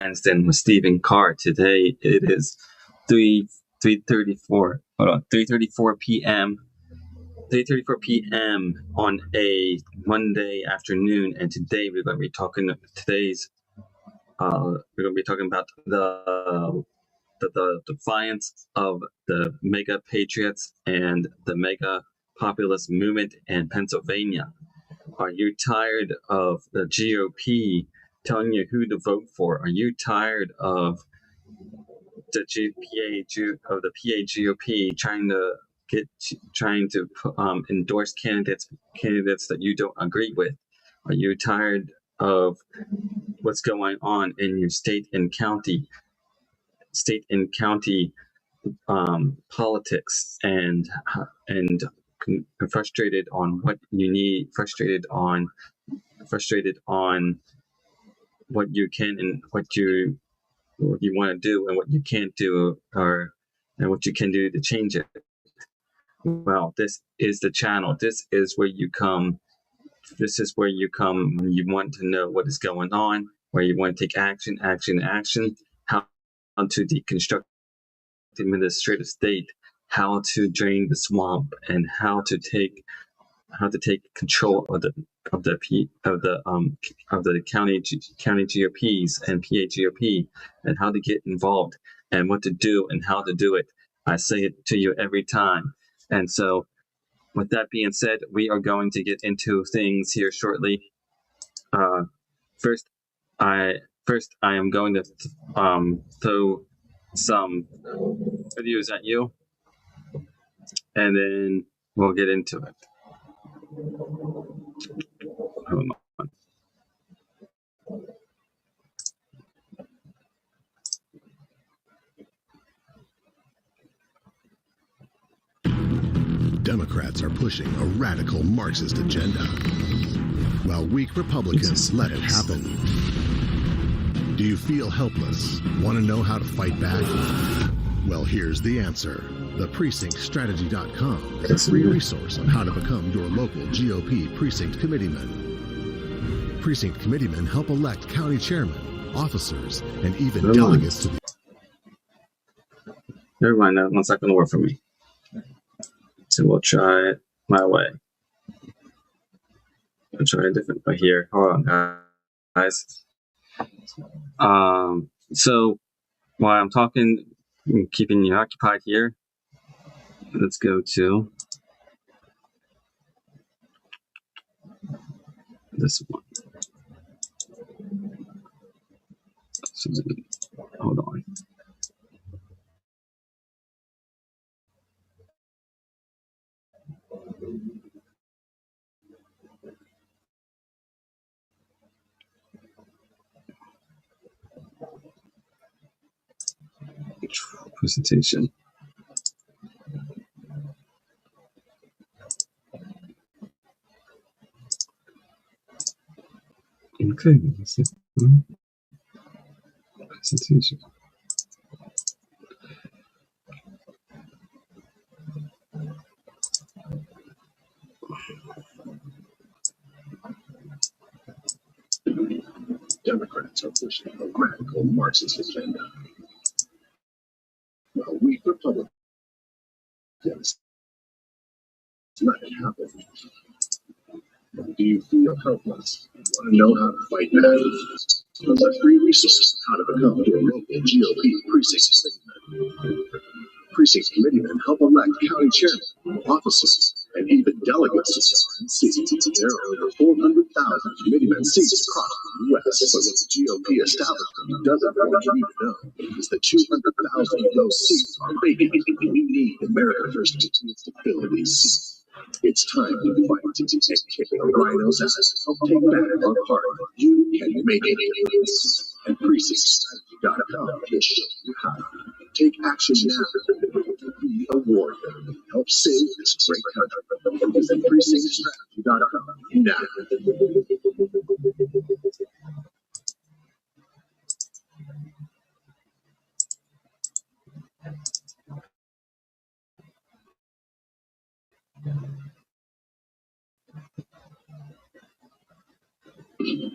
Cranston with Stephen Carr. Today it is 3:34. Hold on, 3:34 p.m. 3:34 p.m. on a Monday afternoon, and today we're going to be talking. We're going to be talking about the defiance of the MAGA Patriots and the MAGA Populist Movement in Pennsylvania. Are you tired of the GOP telling you who to vote for? Are you tired of the PA GOP trying to endorse candidates that you don't agree with? Are you tired of what's going on in your state and county politics, and frustrated on what you need, frustrated on what you can and what you want to do and what you can't do, and what you can do to change it? Well, this is the channel. This is where you come when you want to know what is going on, where you want to take action, how to deconstruct the administrative state, how to drain the swamp, and how to take control of the county GOPs and PA GOP, and how to get involved, and what to do and how to do it. I say it to you every time. And so, with that being said, we are going to get into things here shortly. First, I am going to throw some videos at you, and then we'll get into it. Hold on. Democrats are pushing a radical Marxist agenda, while weak Republicans let it happen. Do you feel helpless? Want to know how to fight back? Well, here's the answer. The precinctstrategy.com is a free resource on how to become your local GOP precinct committeeman. Precinct committeemen help elect county chairmen, officers, and even delegates to the... Never mind, that one's not going to work for me. So we'll try it my way. I'll try a different way here. Hold on, guys. So while I'm talking, keeping you occupied here, let's go to this one. So, hold on. Presentation. Okay, presentation. Democrats are pushing a radical Marxist agenda, while weak Republicans let it happen. Do you feel helpless? Want to know how to fight back? There's a free resource on how to become your local GOP precinct committeeman. Precinct committeemen help elect county chairmen, officers, and even delegates to RNC. There are over 400,000 committeeman seats across the U.S., but what the GOP establishment doesn't want you to know is that 200,000 of those seats are vacant. We need America First to fill these seats. It's time to fight and kick the rhinos' ass. Help take back our part. You can make it. And precinctstrategy.com will show you how. Take action now. Be a warrior. Help save this great country. Visit precinctstrategy.com now.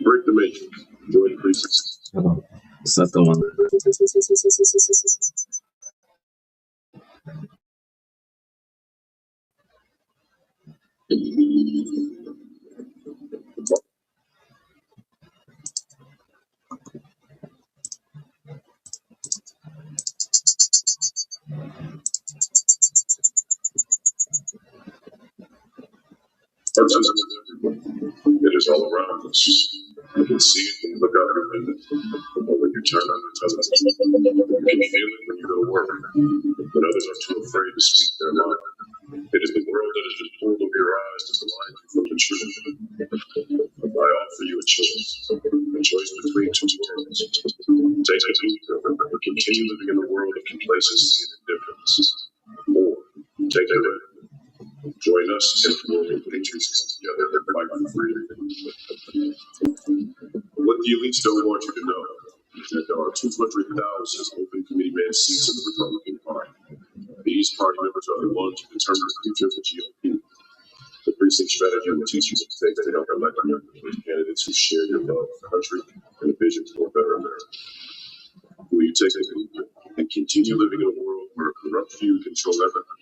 Break the matrix. Join precincts. Is that the one? It is all around us. You can see it when you look out your window, or when you turn on the television. You can feel it when you go to work, when others are too afraid to speak their mind. It is the world that has just pulled over your eyes to blind you from the truth. I offer you a choice between two worlds. Take a leap and continue living in a world of complacency and indifference, or take a leap. Join us in the world of Patriots come together and fight for freedom. What the elites don't want you to know is that there are 200,000 open committeeman seats in the Republican Party. These party members are the ones who determine the future of the GOP. The precinct strategy will teach you what it takes to help elect candidates who share your love for the country and a vision for a better America. Will you take a leap and continue living in a world where a corrupt few control everything?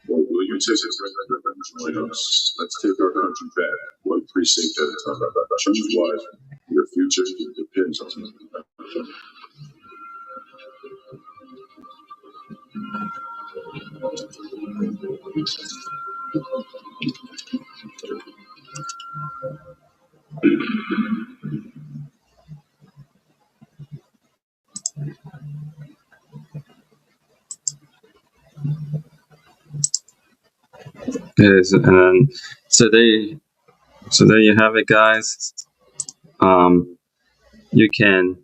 Or will you take a referendum and join us? Let's take our country back, one precinct at a time. Choose wisely. Your future depends on you. Yes, and so there you have it, guys. You can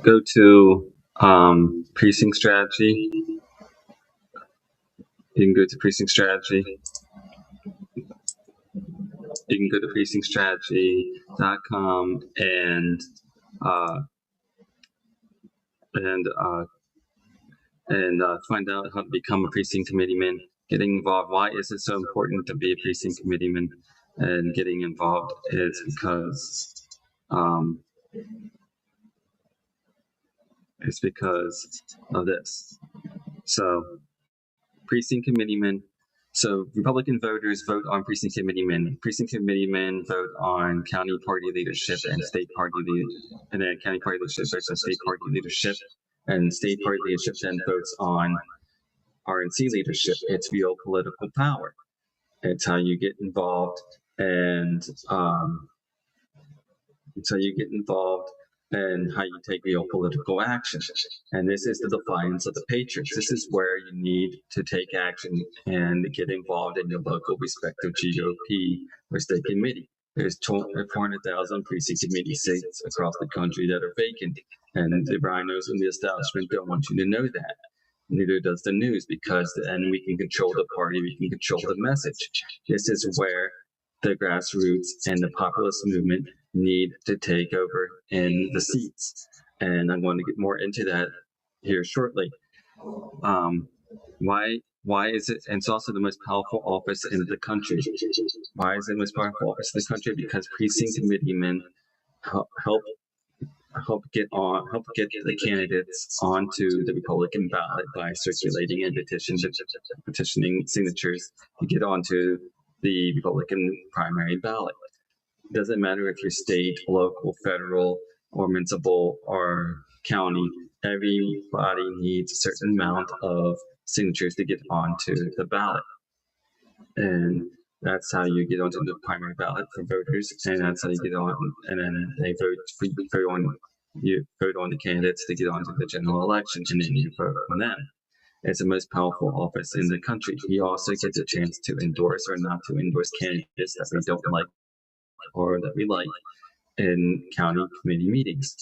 go to precinct strategy. You can go to precinct strategy. You can go to precinctstrategy.com and find out how to become a precinct committeeman. Getting involved. Why is it so important to be a precinct committeeman? And getting involved is because of this. So precinct committeemen. So Republican voters vote on precinct committeemen. Precinct committeemen vote on county party leadership and state party leadership, and then county party leadership votes on state party leadership, and state party leadership then votes on RNC leadership. It's real political power. It's how you get involved, and how you take real political action. And this is the defiance of the Patriots. This is where you need to take action and get involved in your local respective GOP or state committee. There's 400,000 precinct committee seats across the country that are vacant, and the rhinos and the establishment don't want you to know that. Neither does the news, because then we can control the party, we can control the message. This is where the grassroots and the populist movement need to take over in the seats. And I'm going to get more into that here shortly. Why is it, and it's also the most powerful office in the country. Why is it the most powerful office in the country? Because precinct committeemen help get the candidates onto the Republican ballot by circulating and petitioning signatures to get onto the Republican primary ballot. It doesn't matter if you're state, local, federal, or municipal, or county. Everybody needs a certain amount of signatures to get onto the ballot. And that's how you get onto the primary ballot for voters, and that's how you get on, and then they you vote on the candidates to get onto the general election, and then you vote on them. It's the most powerful office in the country. You also get the chance to endorse or not to endorse candidates that we don't like or that we like in county committee meetings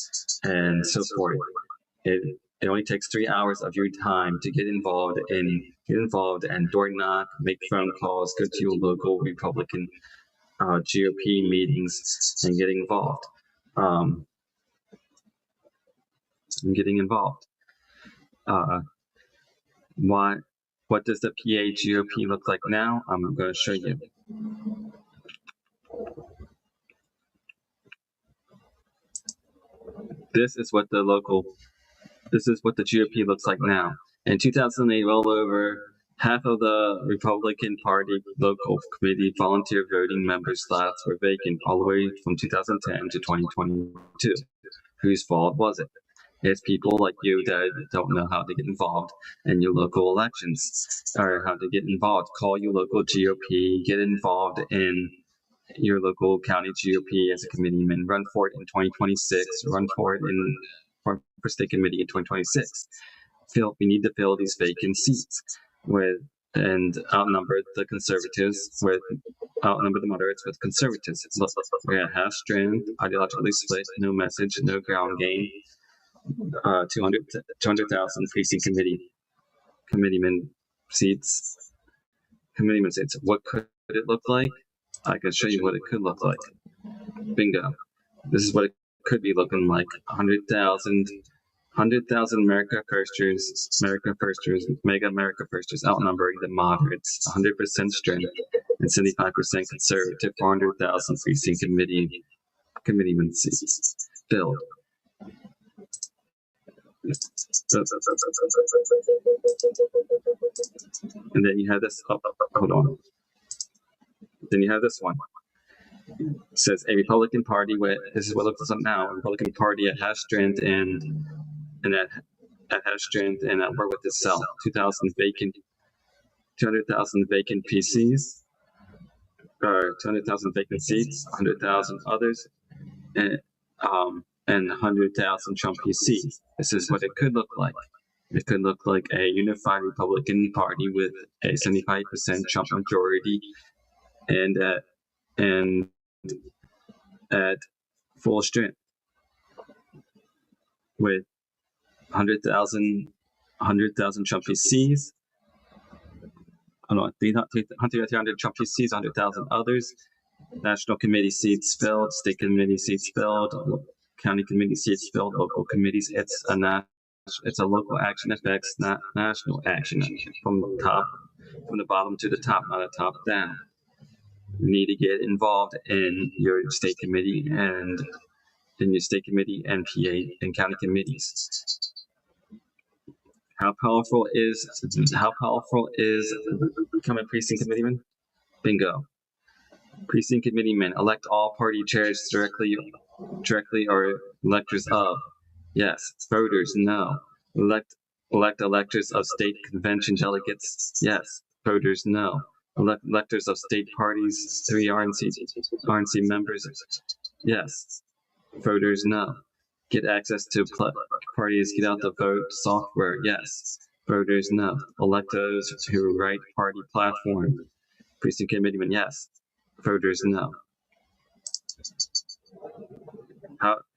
and so forth. It only takes 3 hours of your time to get involved and door knock, make phone calls, go to your local Republican GOP meetings and get involved. What does the PA GOP look like now? I'm going to show you. This is what the local This is what the GOP looks like now. In 2008, well over half of the Republican Party local committee volunteer voting member slots were vacant all the way from 2010 to 2022. Whose fault was it? It's people like you that don't know how to get involved in your local elections or how to get involved. Call your local GOP, get involved in your local county GOP as a committeeman, run for it in 2026, run for it for state committee in 2026. We need to fill these vacant seats and outnumber the conservatives outnumber the moderates with conservatives. Look, we're at half strength, ideologically split, no message, no ground game. 200,000 precinct committeeman seats. What could it look like? I can show you what it could look like. Bingo. This is what it could be looking like. 100,000 America Firsters, mega America Firsters outnumbering the moderates, 100% strength and 75% conservative, 400,000 precinct committeeman seats filled. And then you have this. Hold on. Then you have this one. It says a Republican Party. This is what it looks like now. A Republican Party at half strength and at half strength and at work with itself. 200,000 vacant PCs, or 200,000 vacant seats, 100,000 others, and 100,000 Trump PCs. This is what it could look like. It could look like a unified Republican Party with a 75% Trump majority, and at full strength with 100,000 Trump PCs. 300 Trump PCs, 100,000 others. National committee seats filled, state committee seats filled, county committee seats filled, local committees. It's a local action affects not national action from the bottom to the top, not a top down. You need to get involved in your state committee and PA and county committees. How powerful is becoming precinct committeeman? Bingo. Precinct committeemen elect all party chairs directly or electors of. Yes. Voters, no. Elect electors of state convention delegates. Yes. Voters, no. Electors of state parties, 3 RNC members. Yes. Voters, no. Get access to parties, get out the vote software. Yes. Voters, no. Elect those who write party platform. Precinct committeeman, yes. Voters, no.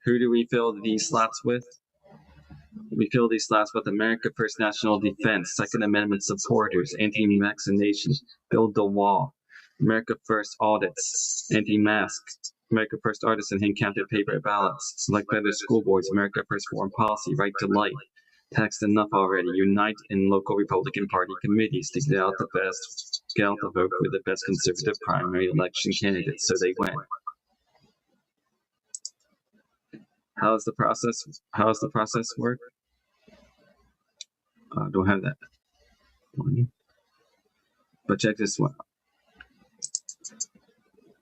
Who do we fill these slots with? We fill these slots with America First National Defense, Second Amendment supporters, anti-vaccination, build the wall, America First audits, anti-mask, America First artists and hand-counted paper ballots, select better school boards, America First foreign policy, right to life, taxed enough already, unite in local Republican Party committees to get out the vote for the best conservative primary election candidates so they win. How does the process work? Don't have that one. But check this one.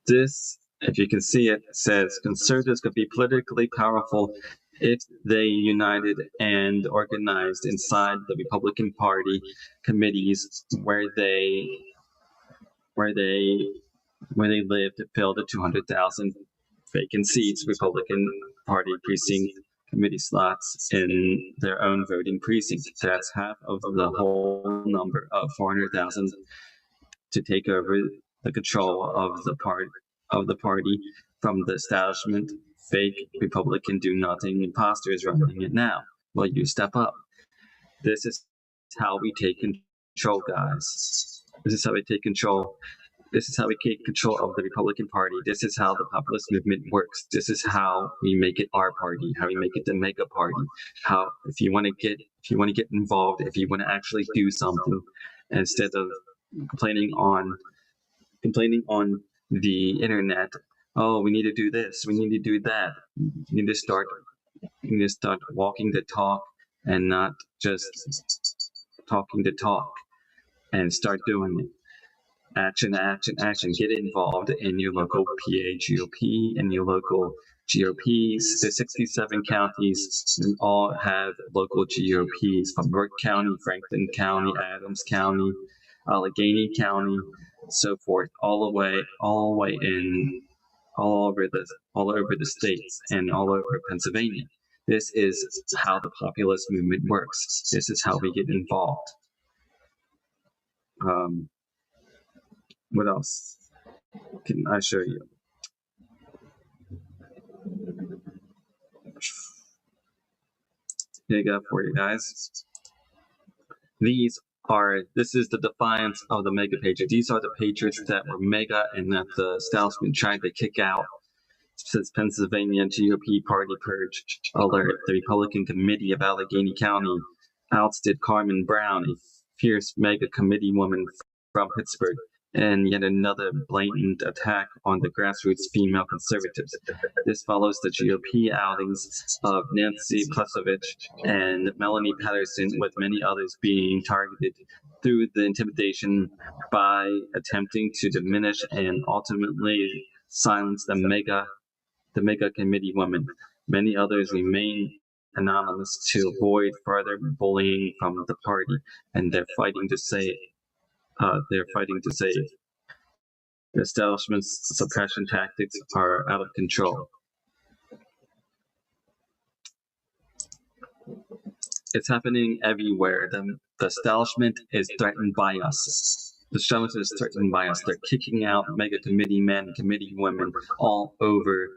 This, if you can see it, says conservatives could be politically powerful if they united and organized inside the Republican Party committees where they live to fill the 200,000 vacant seats, Republican Party precinct committee slots in their own voting precinct. That's half of the whole number of 400,000 to take over the control of the party from the establishment, fake Republican do-nothing imposters running it now. Well, you step up. This is how we take control, guys. This is how we take control. This is how we take control of the Republican Party. This is how the populist movement works. This is how we make it our party, how we make it the MAGA party. How if you want to get involved, if you want to actually do something, instead of complaining on the internet, oh, we need to do this, we need to do that. You need to start walking the talk, and not just talking to talk, and start doing it. Action, action, action. Get involved in your local PA GOP and your local GOPs. The 67 counties all have local GOPs, from York County, Franklin County, Adams County, Allegheny County, so forth, all over the states and all over Pennsylvania. This is how the populist movement works. This is how we get involved. What else can I show you? Here you go for you guys. This is the defiance of the MAGA Patriots. These are the Patriots that were MAGA and that the establishment tried to kick out. Since Pennsylvania GOP party purge alert, the Republican Committee of Allegheny County ousted Carmen Brown, a fierce MAGA committee woman from Pittsburgh, and yet another blatant attack on the grassroots female conservatives. This follows the GOP outings of Nancy Plusovich and Melanie Patterson, with many others being targeted through the intimidation by attempting to diminish and ultimately silence the MAGA committee women. Many others remain anonymous to avoid further bullying from the party, and they're fighting to save. The establishment's suppression tactics are out of control. It's happening everywhere. The establishment is threatened by us. The establishment is threatened by us. They're kicking out MAGA committee men, committee women all over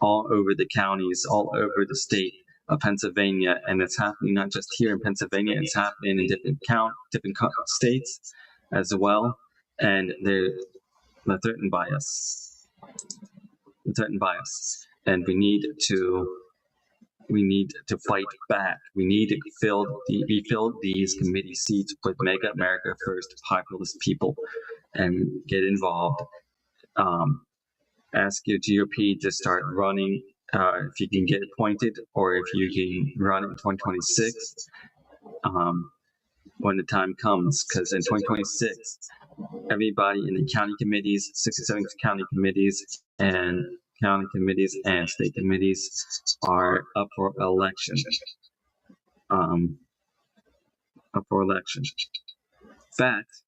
the counties, all over the state of Pennsylvania, and it's happening not just here in Pennsylvania. It's happening in different states as well, and they're threatened by us. They're threatened by us, and we need to fight back. We need to refill these committee seats with MAGA America First populist people, and get involved. Ask your GOP to start running if you can get appointed, or if you can run in 2026 when the time comes, because in 2026 everybody in the county committees, 67 county committees and state committees are up for election. In fact,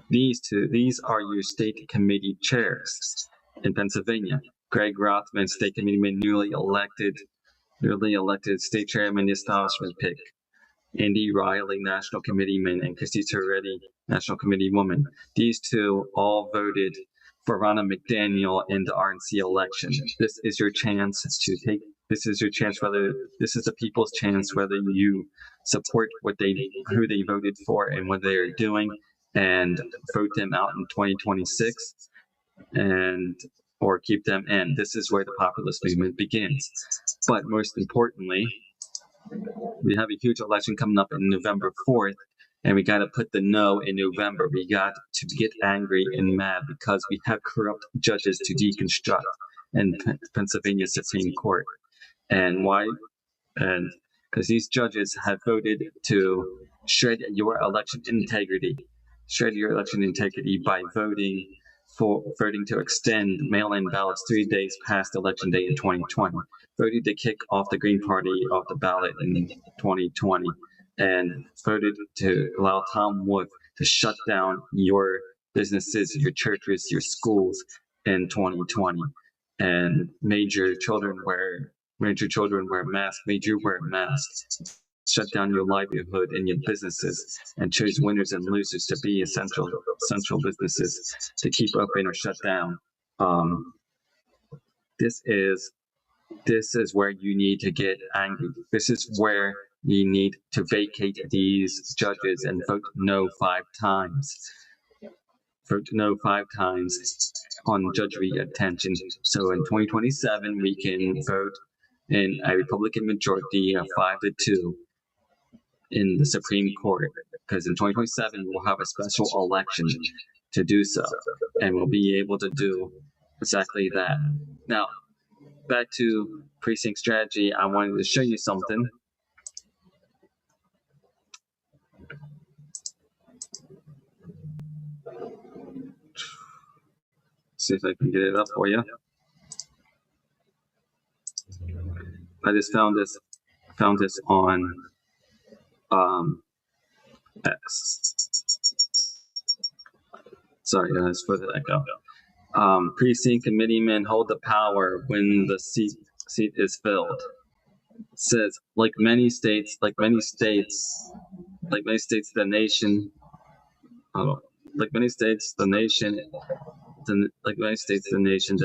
these are your state committee chairs in Pennsylvania. Greg Rothman, state committeeman, newly elected state chairman, establishment pick. Andy Riley, national committeeman, and Christy Toretti, national committee woman. These two all voted for Ronna McDaniel in the RNC election. This is your chance this is the people's chance, whether you support who they voted for and what they are doing, and vote them out in 2026, or keep them in. This is where the populist movement begins. But most importantly, we have a huge election coming up in November 4th, and we got to put the no in November. We got to get angry and mad because we have corrupt judges to deconstruct in Pennsylvania Supreme Court. And why? And because these judges have voted to shred your election integrity. Shred your election integrity by voting to extend mail-in ballots 3 days past election day in 2020. Voted to kick off the Green Party off the ballot in 2020, and voted to allow Tom Wolf to shut down your businesses, your churches, your schools in 2020, and made your children wear masks, shut down your livelihood and your businesses, and choose winners and losers to be essential businesses to keep open or shut down. This is where you need to get angry. This is where you need to vacate these judges and vote no 5 times. Vote no 5 times on judge reattention. So in 2027, we can vote in a Republican majority of 5-2 in the Supreme Court, because in 2027 we'll have a special election to do so, and we'll be able to do exactly that. Now, back to precinct strategy, I wanted to show you something. see if I can get it up for you. I just found this on X. Sorry guys for the echo. Precinct committeemen hold the power when the seat is filled. It says, like many states, the nation, the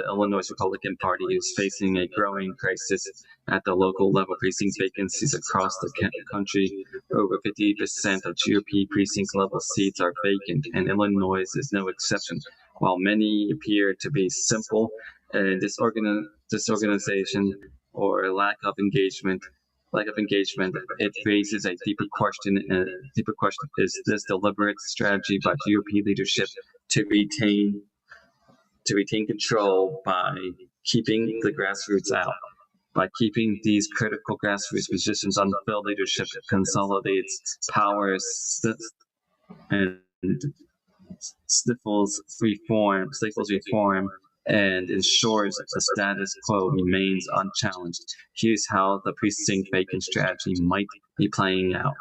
Illinois Republican Party is facing a growing crisis at the local level. Precinct vacancies across the country, over 50% of GOP precinct level seats are vacant, and Illinois is no exception. While many appear to be simple disorganization or lack of engagement, it raises a deeper question. Is this deliberate strategy by GOP leadership to retain control by keeping the grassroots out? By keeping these critical grassroots positions unfilled, leadership consolidates powers and stifles reform, and ensures the status quo remains unchallenged. Here's how the precinct vacant strategy might be playing out.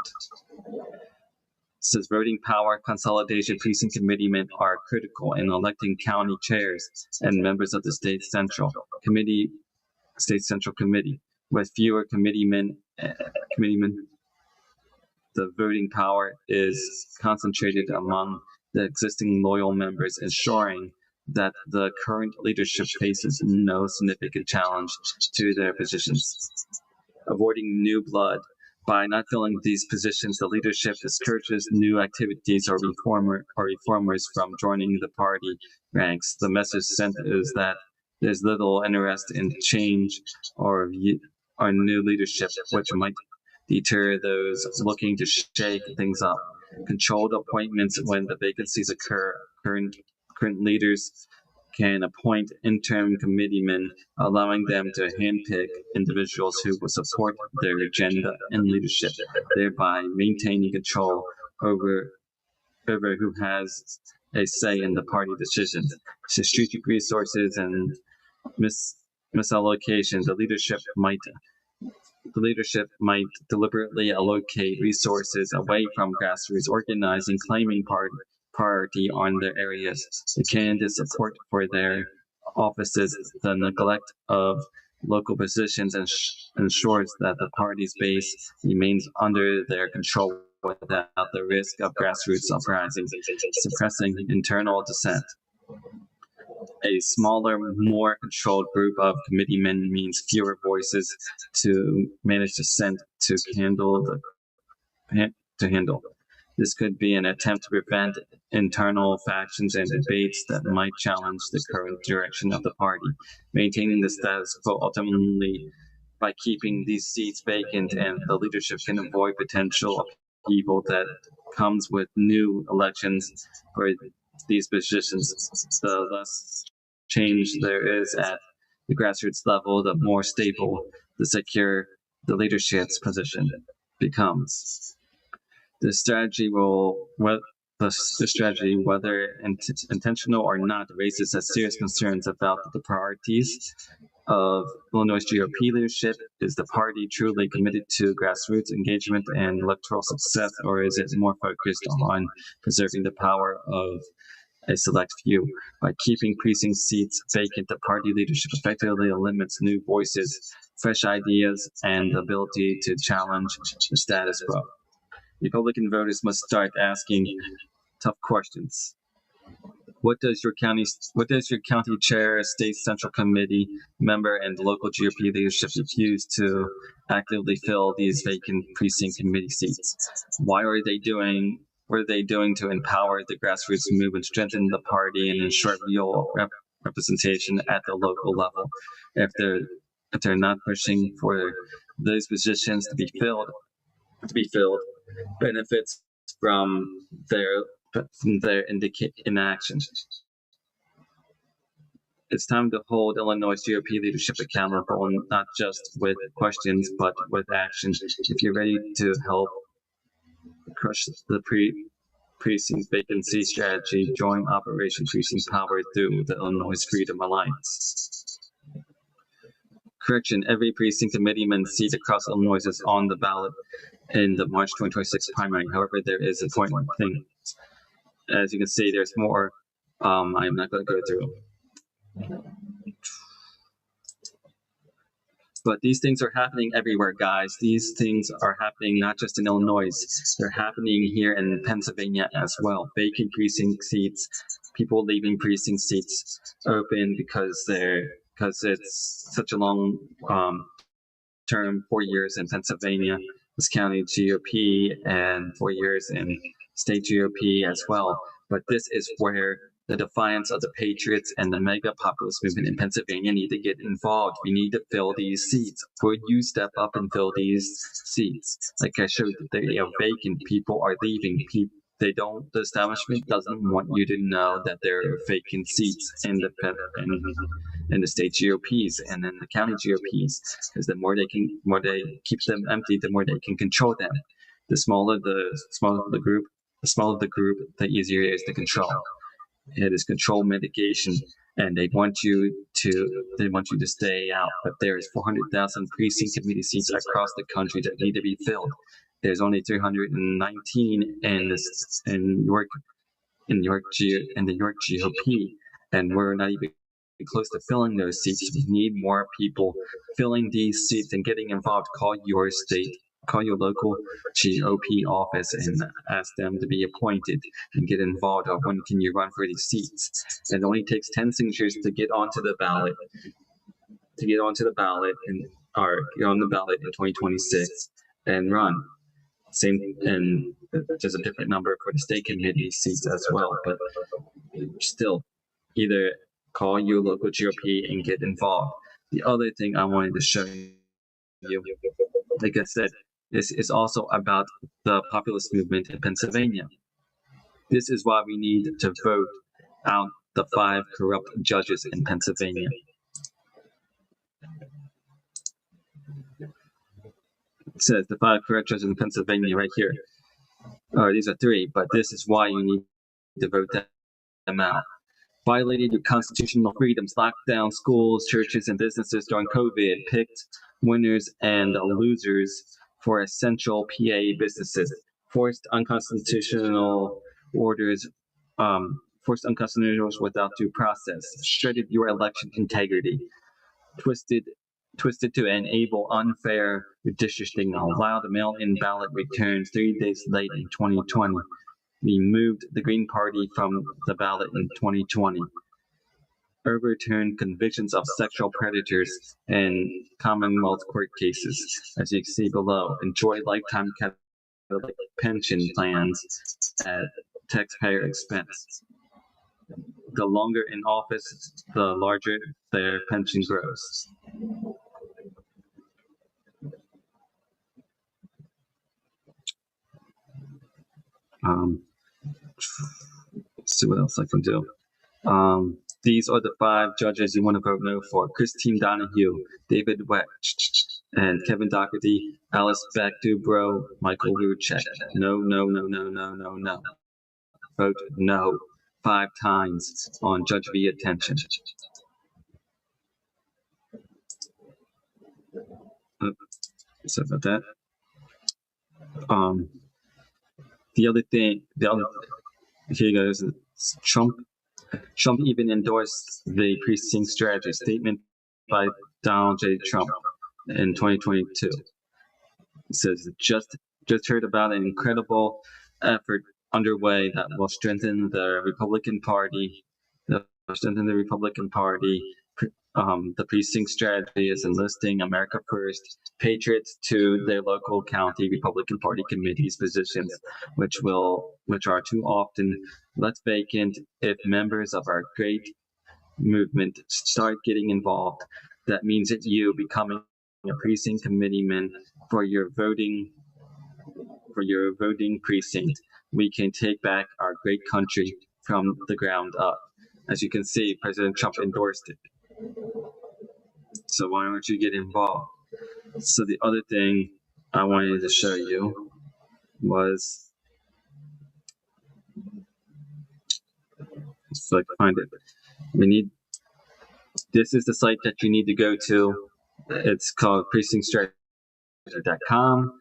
Says voting power consolidation. Precinct committeemen are critical in electing county chairs and members of the state central committee. With fewer committeemen, the voting power is concentrated among the existing loyal members, ensuring that the current leadership faces no significant challenge to their positions. Avoiding new blood. By not filling these positions, the leadership discourages new activities or reformers from joining the party ranks. The message sent is that there's little interest in change or new leadership, which might deter those looking to shake things up. Controlled appointments. When the vacancies occur, current leaders can appoint interim committeemen, allowing them to handpick individuals who will support their agenda and leadership, thereby maintaining control over who has a say in the party decisions. Strategic resources and misallocation. The leadership might deliberately allocate resources away from grassroots organizing, claiming priority on their areas. The candidate support for their offices. The neglect of local positions ensures that the party's base remains under their control without the risk of grassroots uprisings, suppressing internal dissent. A smaller, more controlled group of committeemen means fewer voices to manage dissent to handle. This could be an attempt to prevent internal factions and debates that might challenge the current direction of the party. Maintaining the status quo. Ultimately, by keeping these seats vacant, and the leadership can avoid potential upheaval that comes with new elections for these positions. The less change there is at the grassroots level, the more stable the secure the leadership's position becomes. The strategy, whether intentional or not, raises serious concerns about the priorities of Illinois GOP leadership. Is the party truly committed to grassroots engagement and electoral success, or is it more focused on preserving the power of a select few? By keeping precinct seats vacant, the party leadership effectively limits new voices, fresh ideas, and the ability to challenge the status quo. Republican voters must start asking tough questions. What does your county chair, state central committee member, and local GOP leadership refuse to actively fill these vacant precinct committee seats? What are they doing to empower the grassroots movement, strengthen the party, and ensure real representation at the local level? If they're not pushing for those positions to be filled, benefits from their inaction. It's time to hold Illinois GOP leadership accountable, not just with questions, but with action. If you're ready to help crush the Precinct Vacancy Strategy, Joint Operation Precinct Power through the Illinois Freedom Alliance. Correction, every precinct committeeman seat across Illinois is on the ballot in the March 2026 primary. However, there is an important thing. As you can see, there's more. I'm not going to go through. But these things are happening everywhere, guys. These things are happening not just in Illinois. They're happening here in Pennsylvania as well. Vacant precinct seats, people leaving precinct seats open because it's such a long term, 4 years in Pennsylvania, this county GOP, and 4 years in state GOP as well. But this is where the defiance of the Patriots and the MAGA Populist Movement in Pennsylvania need to get involved. We need to fill these seats. Would you step up and fill these seats? Like I showed, they are vacant. People are leaving. The establishment doesn't want you to know that there are vacant seats in the state GOPs and in the county GOPs, because the more they keep them empty, the more they can control them. The smaller the group, the easier it is to control. It is control mitigation, and they want you to stay out. But there is 400,000 precinct committee seats across the country that need to be filled. There's only 319 in the York GOP, and we're not even close to filling those seats. We need more people filling these seats and getting involved. Call your local GOP office and ask them to be appointed and get involved. Or when can you run for these seats? It only takes 10 signatures to get onto the ballot. Or get on the ballot in 2026 and run. And there's a different number for the state committee seats as well. But still, either call your local GOP and get involved. The other thing I wanted to show you, like I said, this is also about the populist movement in Pennsylvania. This is why we need to vote out the 5 corrupt judges in Pennsylvania. It says the 5 corrupt judges in Pennsylvania right here. These are 3, but this is why you need to vote them out. Violated your constitutional freedoms, locked down schools, churches, and businesses during COVID, picked winners and losers for essential PA businesses, forced unconstitutional orders without due process, shredded your election integrity, twisted to enable unfair redistricting, allowed mail-in ballot returns 3 days late in 2020, removed the Green Party from the ballot in 2020, overturned convictions of sexual predators in Commonwealth court cases, as you can see below, enjoy lifetime Catholic pension plans at taxpayer expense. The longer in office, the larger their pension grows. Let's see what else I can do. These are the 5 judges you want to vote no for: Christine Donahue, David Wetch, and Kevin Doherty, Alice Beck Dubrow, Michael Ruchek. No. Vote no 5 times on Judge V attention. Sorry about that. Here goes. Trump even endorsed the precinct strategy statement by Donald J. Trump in 2022. It says, just heard about an incredible effort underway that will strengthen the Republican Party. The precinct strategy is enlisting America First patriots to their local county Republican Party committees positions, which are too often left vacant. If members of our great movement start getting involved, that means that you becoming a precinct committeeman for your voting precinct. We can take back our great country from the ground up. As you can see, President Trump endorsed it. So why don't you get involved? So the other thing I wanted to show you was So find it. This is the site that you need to go to. It's called precinctsstrategy.com,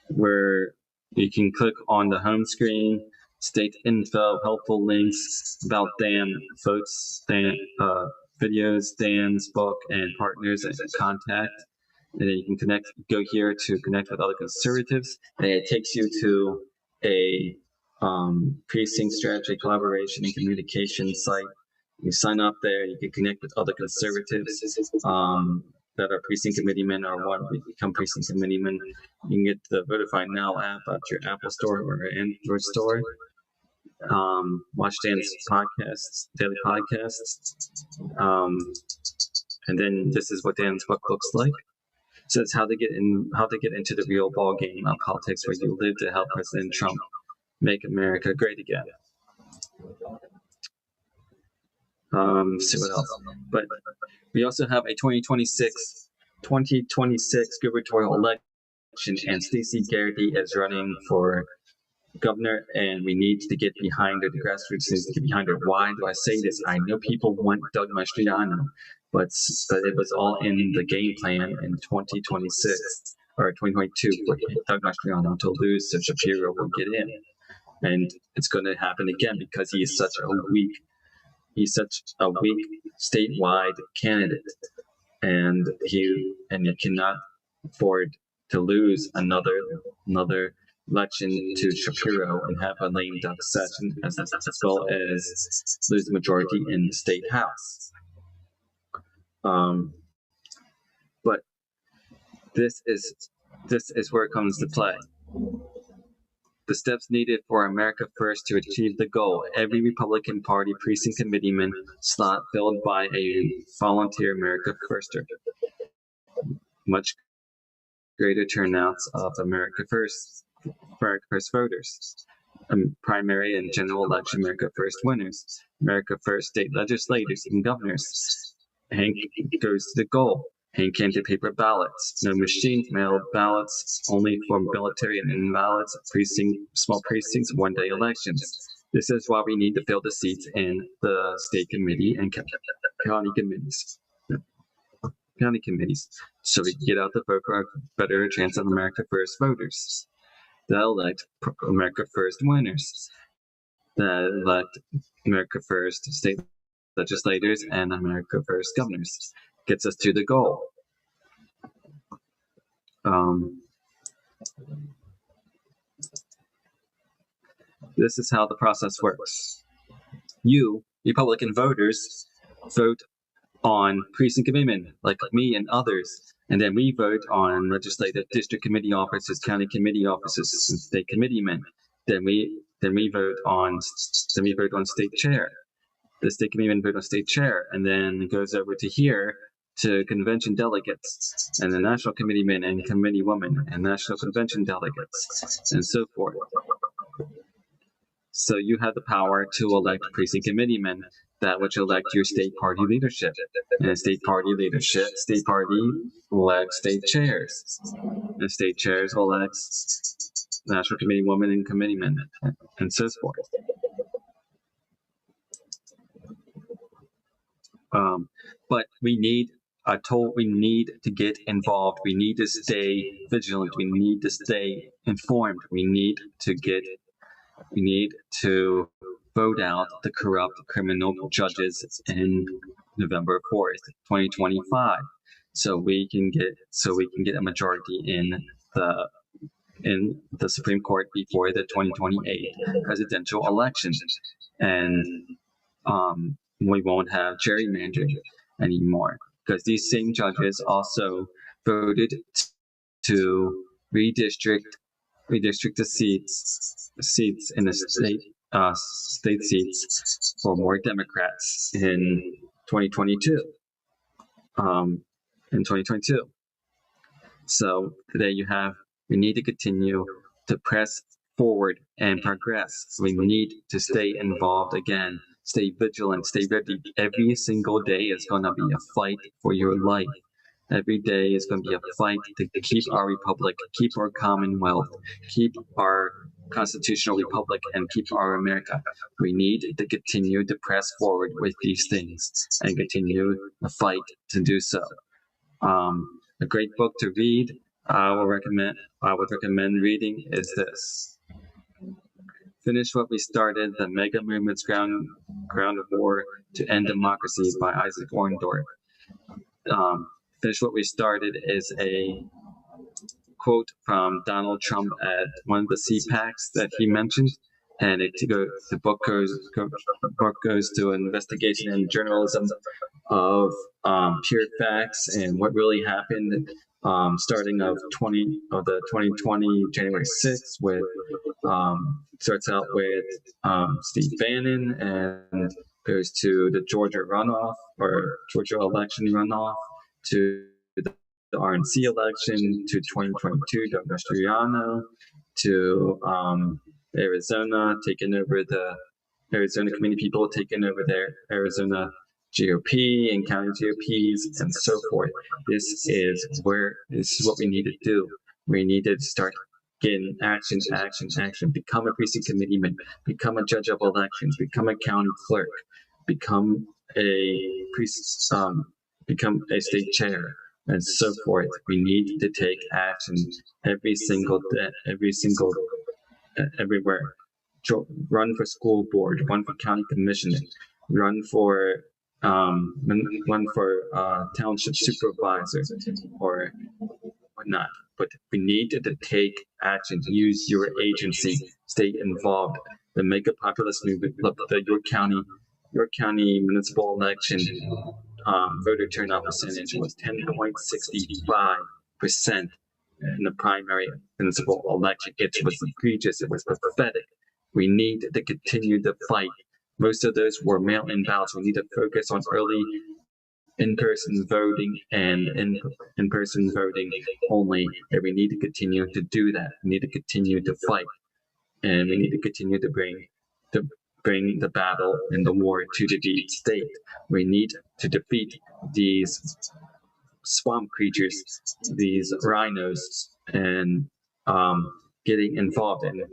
where you can click on the home screen, state info, helpful links about Dan, votes, videos, Dan's book, and partners and contact. And then you can go here to connect with other conservatives, and it takes you to a precinct strategy collaboration and communication site. You sign up there, you can connect with other conservatives that are precinct committeemen or want to become precinct committeemen. You can get the Votify Now app at your Apple Store or Android store. Watch Dan's podcasts, daily podcasts. And then this is what Dan's book looks like. So it's how to get into the real ball game of politics, where you live to help President Trump make America great again. See what else. But we also have a 2026 gubernatorial election, and Stacey Garrity is running for governor, and we need to get behind her. The grassroots needs to get behind her. Why do I say this? I know people want Doug Mastriano, but it was all in the game plan in 2026 or 2022 for Doug Mastriano to lose, so Shapiro will get in, and it's going to happen again because he is such a weak statewide candidate, and you cannot afford to lose another election to Shapiro and have a lame duck session, as well as lose the majority in the state house. But this is where it comes to play. The steps needed for America First to achieve the goal: every Republican Party precinct committeeman slot filled by a volunteer America Firster. Much greater turnouts of America First voters. Primary and general election America First winners. America First state legislators and governors. Hank goes to the goal. Hank came to paper ballots. No machines, mail ballots, only for military and invalids, small precincts, one-day elections. This is why we need to fill the seats in the state committee and county committees. So we can get out the vote for a better chance of America First voters that elect America First winners, that elect America First state legislators and America First governors. Gets us to the goal. This is how the process works. You, Republican voters, vote on precinct committeemen, like me and others, and then we vote on legislative district committee officers, county committee officers, and state committeemen. Then we vote on state chair. The state committeemen vote on state chair, and then it goes over to here to convention delegates, and the national committeemen and committee women, and national convention delegates, and so forth. So you have the power to elect precinct committeemen that which elect your state party leadership. And state party elects state chairs. And state chairs elect national committee women and committeemen, and so forth. But we need to get involved. We need to stay vigilant. We need to stay informed. We need to vote out the corrupt criminal judges in November 4th, 2025, so we can get a majority in the Supreme Court before the 2028 presidential election, and we won't have gerrymandering anymore, because these same judges also voted to redistrict the seats in the state seats for more Democrats in 2022. So today we need to continue to press forward and progress. We need to stay involved again, stay vigilant, stay ready. Every single day is going to be a fight for your life. Every day is going to be a fight to keep our republic, keep our commonwealth, keep our constitutional republic and keep our America. We need to continue to press forward with these things and continue the fight to do so. A great book to read I would recommend reading is this. Finish What We Started, The MAGA Movement's Ground of War to End Democracy by Isaac Orndorff. Finish What We Started is a quote from Donald Trump at one of the CPACs that he mentioned, and the book goes to an investigation and journalism of pure facts and what really happened, starting of the 2020 January 6th, with starts out with Steve Bannon and goes to the Georgia election runoff, to the RNC election, to 2022 Doug Mastriano, to Arizona community people taking over their Arizona GOP and county GOPs and so forth. This is what we need to do. We need to start getting action. Become a precinct committeeman, become a judge of elections, become a county clerk, become a state chair, and so forth. We need to take action every single day, everywhere. Run for school board, run for county commissioner, run for township supervisor or whatnot. But we need to take action. Use your agency. Stay involved. The MAGA Populist Movement. Look, your county municipal election voter turnout percentage was 10.65% in the primary municipal election. It was egregious. It was pathetic. We need to continue to fight. Most of those were mail-in ballots. We need to focus on early in-person voting and in-person voting only. And we need to continue to do that. We need to continue to fight. And we need to continue to bring the battle and the war to the deep state. We need to defeat these swamp creatures, these rhinos, and getting involved and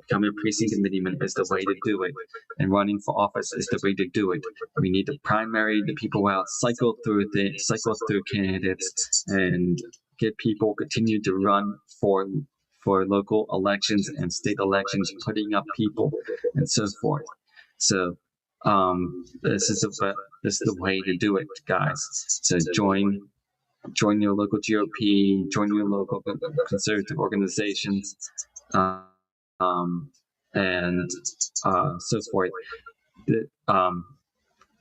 becoming a precinct committeeman is the way to do it. And running for office is the way to do it. We need to primary the people out, cycle through candidates, and get people continue to run for local elections and state elections, putting up people and so forth. So this is the way to do it, guys. So join your local GOP, join your local conservative organizations, and so forth.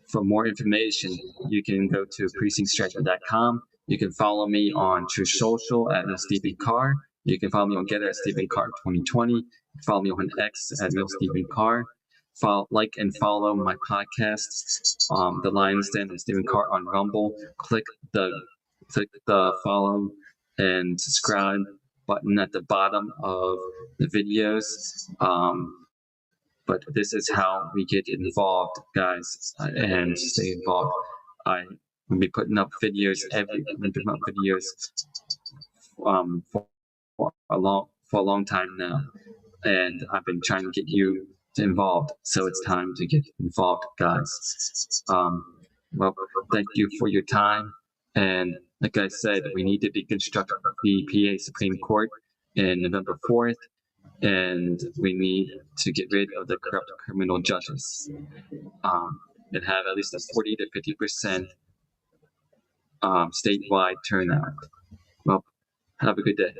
For more information, you can go to precinctstrategy.com. You can follow me on True Social at Stephen Carr. You can follow me on Getter at Stephen Carr 2020. Follow me on X at Real Stephen Carr. Like and follow my podcast, The Lion's Den and Stephen Carr on Rumble. Click the follow and subscribe button at the bottom of the videos. But this is how we get involved, guys, and stay involved. I will be putting up videos for a long time now, and I've been trying to get you involved. So it's time to get involved, guys. Well, thank you for your time. And like I said, we need to deconstruct the PA Supreme Court in November 4th, and we need to get rid of the corrupt criminal judges and have at least a 40 to 50% statewide turnout. Well, have a good day.